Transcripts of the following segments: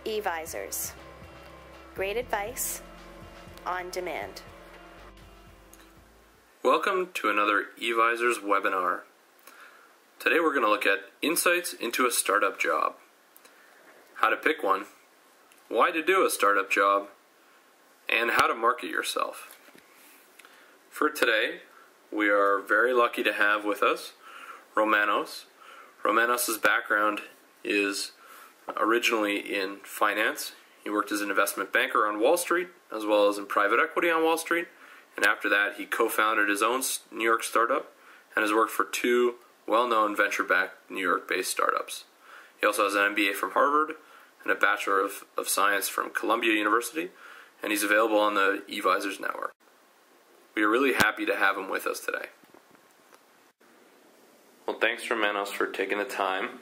eVisors. Great advice on demand. Welcome to another eVisors webinar. Today we're going to look at insights into a startup job, how to pick one, why to do a startup job, and how to market yourself. For today, we are very lucky to have with us Romanos. Romanos' background is originally in finance. He worked as an investment banker on Wall Street, as well as in private equity on Wall Street. And after that, he co-founded his own New York startup and has worked for two well-known venture-backed New York-based startups. He also has an MBA from Harvard and a Bachelor of Science from Columbia University, and he's available on the eVisors network. We are really happy to have him with us today. Well, thanks, Romanos, for taking the time.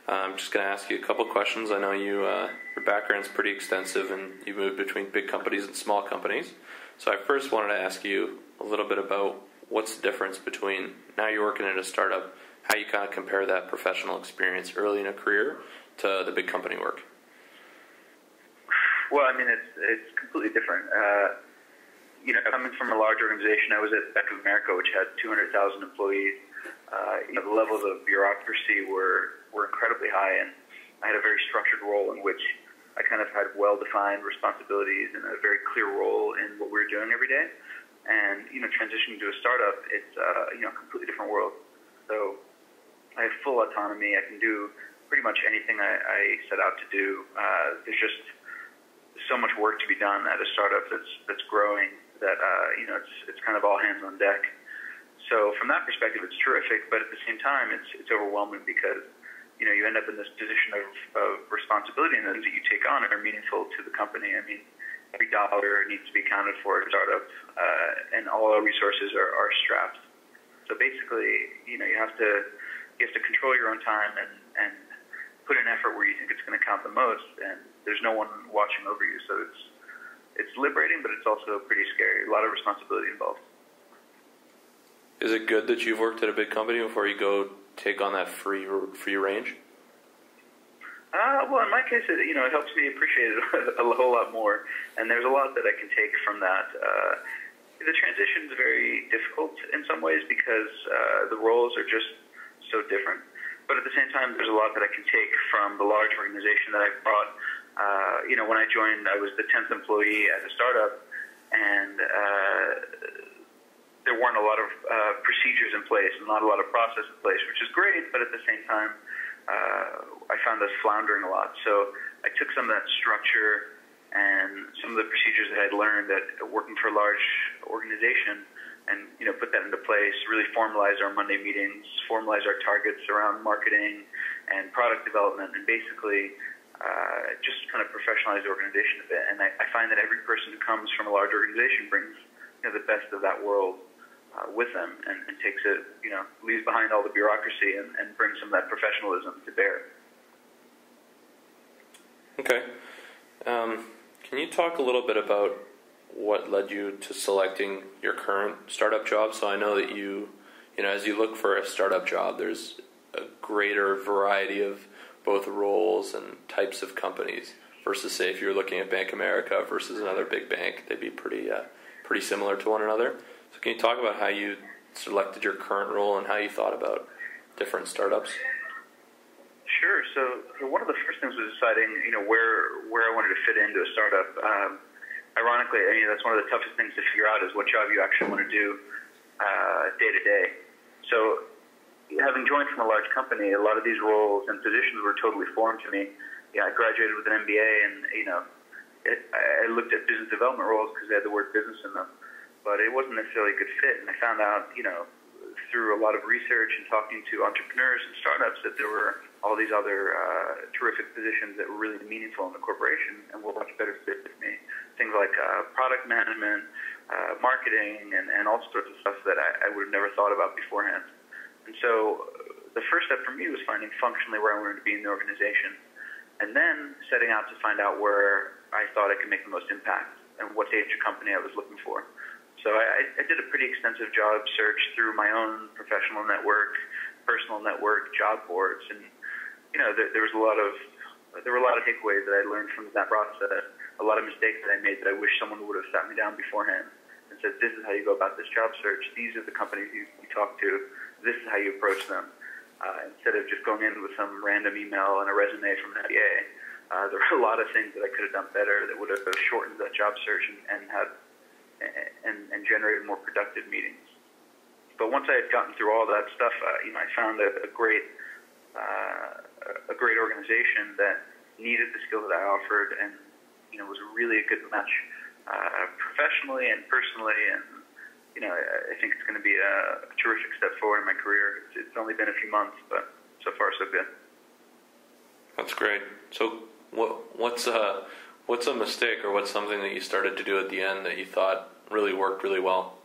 I'm just going to ask you a couple questions. I know your background's pretty extensive and you moved between big companies and small companies. So I first wanted to ask you a little bit about what's the difference between now you're working at a startup, how you kind of compare that professional experience early in a career to the big company work. Well, I mean, it's completely different. Coming from a large organization, I was at Bank of America, which had 200,000 employees. The levels of bureaucracy were incredibly high, and I had a very structured role in which I kind of had well-defined responsibilities and a very clear role in what we were doing every day. And, transitioning to a startup, it's, a completely different world. So I have full autonomy. I can do pretty much anything I set out to do. There's just so much work to be done at a startup that's growing that, it's kind of all hands on deck. So from that perspective, it's terrific, but at the same time, it's overwhelming because, you end up in this position of responsibility, and those that you take on are meaningful to the company. I mean, every dollar needs to be accounted for at a startup, and all our resources are strapped. So basically, you have to control your own time and put in effort where you think it's going to count the most, and there's no one watching over you. So it's liberating, but it's also pretty scary. A lot of responsibility involved. Is it good that you've worked at a big company before you go take on that free range? Well, in my case, it helps me appreciate it a whole lot more, and there's a lot that I can take from that. The transition is very difficult in some ways because the roles are just so different. But at the same time, there's a lot that I can take from the large organization that I've brought. When I joined, I was the 10th employee at a startup, and there weren't a lot of procedures in place and not a lot of process in place, which is great, but at the same time, I found us floundering a lot. So I took some of that structure and some of the procedures that I'd learned at working for a large organization and, put that into place, really formalize our Monday meetings, formalize our targets around marketing and product development, and basically just kind of professionalize the organization a bit. And I find that every person who comes from a large organization brings the best of that world with them and takes it, leaves behind all the bureaucracy and brings some of that professionalism to bear. Okay. Can you talk a little bit about what led you to selecting your current startup job? So I know that as you look for a startup job, there's a greater variety of both roles and types of companies versus, say, if you're looking at Bank of America versus another big bank, they'd be pretty similar to one another. So can you talk about how you selected your current role and how you thought about different startups? Sure. So one of the first things was deciding, where I wanted to fit into a startup. Ironically, that's one of the toughest things to figure out is what job you actually want to do day to day. So having joined from a large company, a lot of these roles and positions were totally foreign to me. I graduated with an MBA, and I looked at business development roles because they had the word business in them, but it wasn't necessarily a good fit. And I found out, through a lot of research and talking to entrepreneurs and startups, that there were all these other terrific positions that were really meaningful in the corporation and were much better fit with me. Things like product management, marketing, and all sorts of stuff that I would have never thought about beforehand. And so the first step for me was finding functionally where I wanted to be in the organization, and then setting out to find out where I thought I could make the most impact and what stage of company I was looking for. So I did a pretty extensive job search through my own professional network, personal network, job boards, and there was a lot of there were a lot of takeaways that I learned from that process, a lot of mistakes that I made that I wish someone would have sat me down beforehand and said, this is how you go about this job search, these are the companies you talk to, this is how you approach them. Instead of just going in with some random email and a resume from an MBA, there were a lot of things that I could have done better that would have shortened that job search and generated more productive meetings. But once I had gotten through all that stuff, I found a great organization that needed the skills that I offered, and was really a good match professionally and personally. And I think it's going to be a terrific step forward in my career. It's only been a few months, but so far so good. That's great. So what's a mistake, or what's something that you started to do at the end that you thought really worked really well?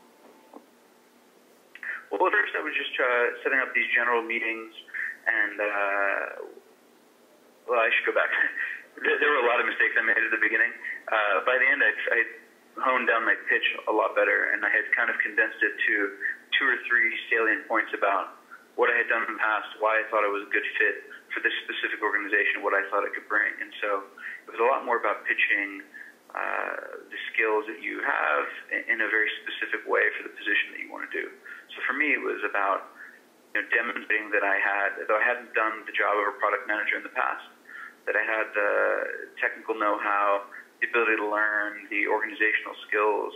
Well, at first I was just setting up these general meetings, and I should go back. There were a lot of mistakes I made at the beginning. By the end, I honed down my pitch a lot better, and I had kind of condensed it to 2 or 3 salient points about what I had done in the past, why I thought I was a good fit for this specific organization, what I thought I could bring. And so it was a lot more about pitching the skills that you have in a very specific way for the position that you want to do. So for me, it was about demonstrating that though I hadn't done the job of a product manager in the past, that I had the technical know-how, the ability to learn, the organizational skills,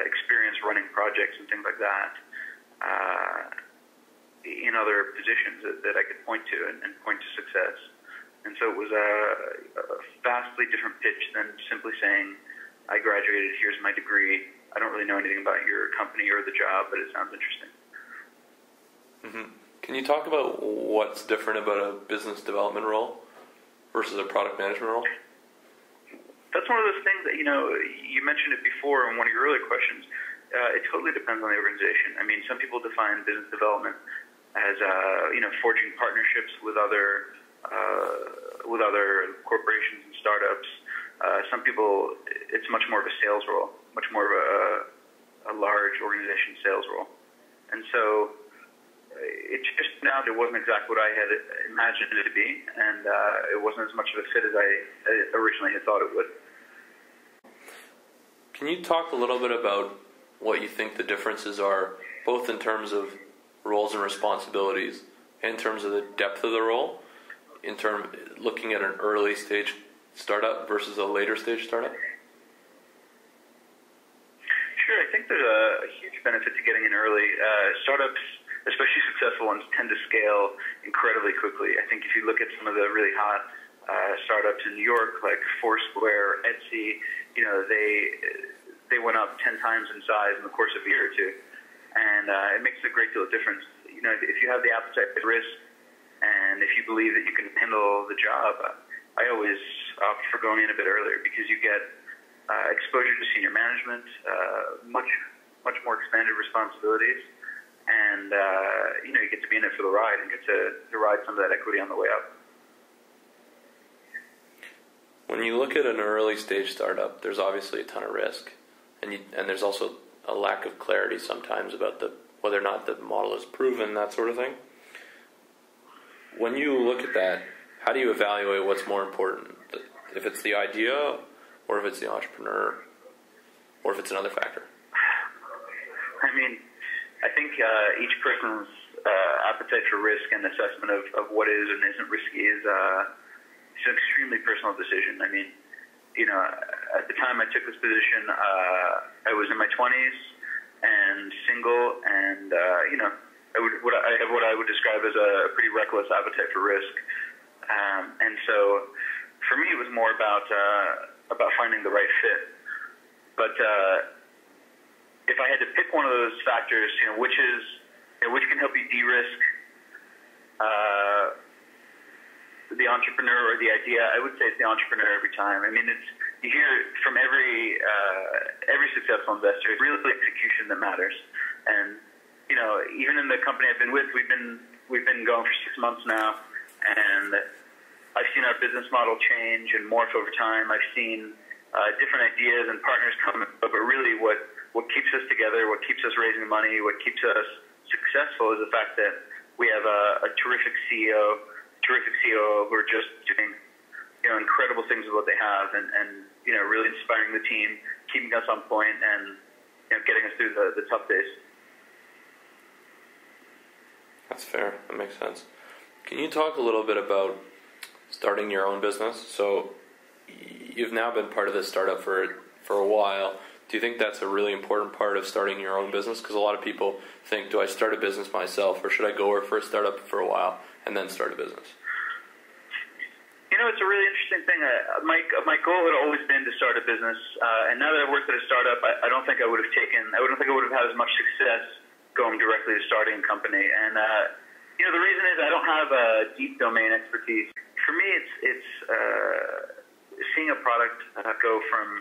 experience running projects and things like that in other positions that I could point to and point to success. And so it was a vastly different pitch than simply saying, I graduated, here's my degree. I don't really know anything about your company or the job, but it sounds interesting. Mm-hmm. Can you talk about what's different about a business development role versus a product management role? That's one of those things that, you mentioned it before in one of your earlier questions. It totally depends on the organization. I mean, some people define business development as, forging partnerships with other corporations and startups. Some people, it's much more of a sales role, much more of a large organization sales role. And so it just now it wasn't exactly what I had imagined it to be, and it wasn't as much of a fit as I originally had thought it would. Can you talk a little bit about what you think the differences are, both in terms of roles and responsibilities, and in terms of the depth of the role, looking at an early stage startup versus a later stage startup? Sure, I think there's a huge benefit to getting in early. Startups, especially successful ones, tend to scale incredibly quickly. I think if you look at some of the really hot startups in New York, like Foursquare, Etsy, they went up 10 times in size in the course of a year or two, and it makes a great deal of difference. If you have the appetite for risk, and if you believe that you can handle the job, I always opt for going in a bit earlier, because you get exposure to senior management, much more expanded responsibilities, and you get to be in it for the ride and get to ride some of that equity on the way up. When you look at an early stage startup, there's obviously a ton of risk, and there's also a lack of clarity sometimes about whether or not the model is proven, that sort of thing. When you look at that, how do you evaluate what's more important? If it's the idea, or if it's the entrepreneur, or if it's another factor? I mean, I think each person's appetite for risk and assessment of what is and isn't risky is it's an extremely personal decision. I mean, at the time I took this position, I was in my 20s and single, and I have what I would describe as a pretty reckless appetite for risk. And so, for me, it was more about finding the right fit. But if I had to pick one of those factors, which can help you de-risk the entrepreneur or the idea, I would say it's the entrepreneur every time. I mean, you hear from every successful investor, it's really execution that matters. And even in the company I've been with, we've been going for 6 months now, and I've seen our business model change and morph over time. I've seen different ideas and partners come, but really what keeps us together, what keeps us raising money, what keeps us successful is the fact that we have a terrific CEO, terrific COO who are just doing incredible things with what they have, and really inspiring the team, keeping us on point, and getting us through the tough days. That's fair. That makes sense. Can you talk a little bit about starting your own business? So you've now been part of this startup for a while. Do you think that's a really important part of starting your own business? Because a lot of people think, do I start a business myself, or should I go work for a startup for a while and then start a business? It's a really interesting thing. My goal had always been to start a business, and now that I've worked at a startup, I don't think I would have had as much success going directly to starting a company. And the reason is I don't have a deep domain expertise. For me, it's seeing a product go from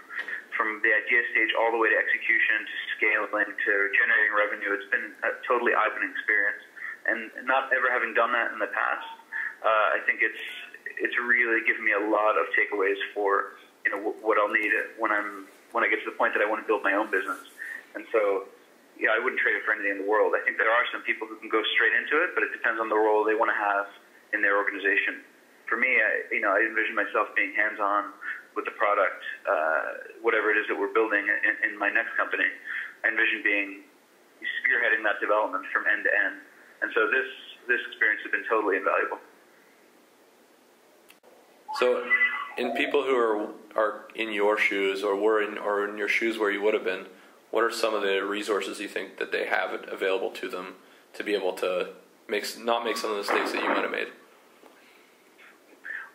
the idea stage all the way to execution, to scaling, to generating revenue. It's been a totally eye-opening experience, and not ever having done that in the past, I think it's really given me a lot of takeaways for what I'll need when I get to the point that I want to build my own business. And so, I wouldn't trade it for anything in the world. I think there are some people who can go straight into it, but it depends on the role they want to have in their organization. For me, I envision myself being hands-on with the product, whatever it is that we're building in my next company. I envision being spearheading that development from end to end. And so this experience has been totally invaluable. So, in people who are in your shoes, or in your shoes where you would have been, what are some of the resources you think that they have available to them to be able to not make some of the mistakes that you might have made?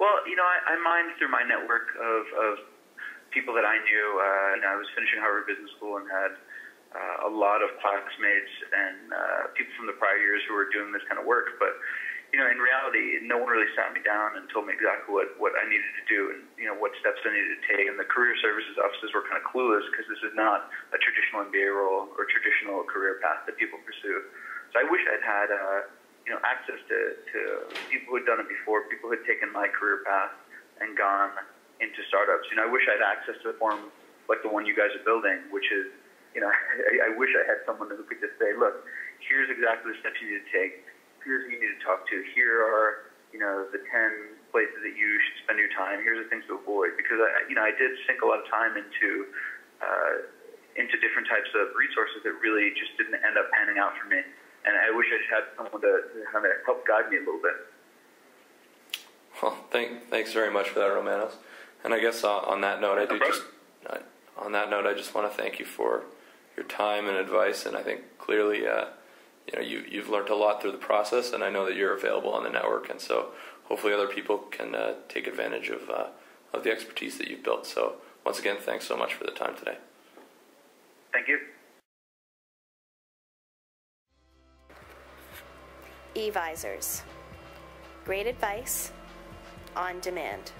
Well, I mined through my network of people that I knew. I was finishing Harvard Business School and had a lot of classmates and people from the prior years who were doing this kind of work. But in reality, no one really sat me down and told me exactly what I needed to do and what steps I needed to take. And the career services offices were kind of clueless because this is not a traditional MBA role or traditional career path that people pursue. So I wish I'd had access to people who had done it before, people who had taken my career path and gone into startups. I wish I had access to a forum like the one you guys are building, which is, I wish I had someone who could just say, look, here's exactly the steps you need to take. Here's who you need to talk to. Here are, the 10 places that you should spend your time. Here's the things to avoid. Because I did sink a lot of time into different types of resources that really just didn't end up panning out for me. And I wish I just had someone to kind of help guide me a little bit. Well, thanks very much for that, Romanos. And I guess on that note, I just want to thank you for your time and advice. And I think clearly, you've learned a lot through the process, and I know that you're available on the network, and so hopefully other people can take advantage of the expertise that you've built. So once again, thanks so much for the time today. Thank you. eVisors. Great advice on demand.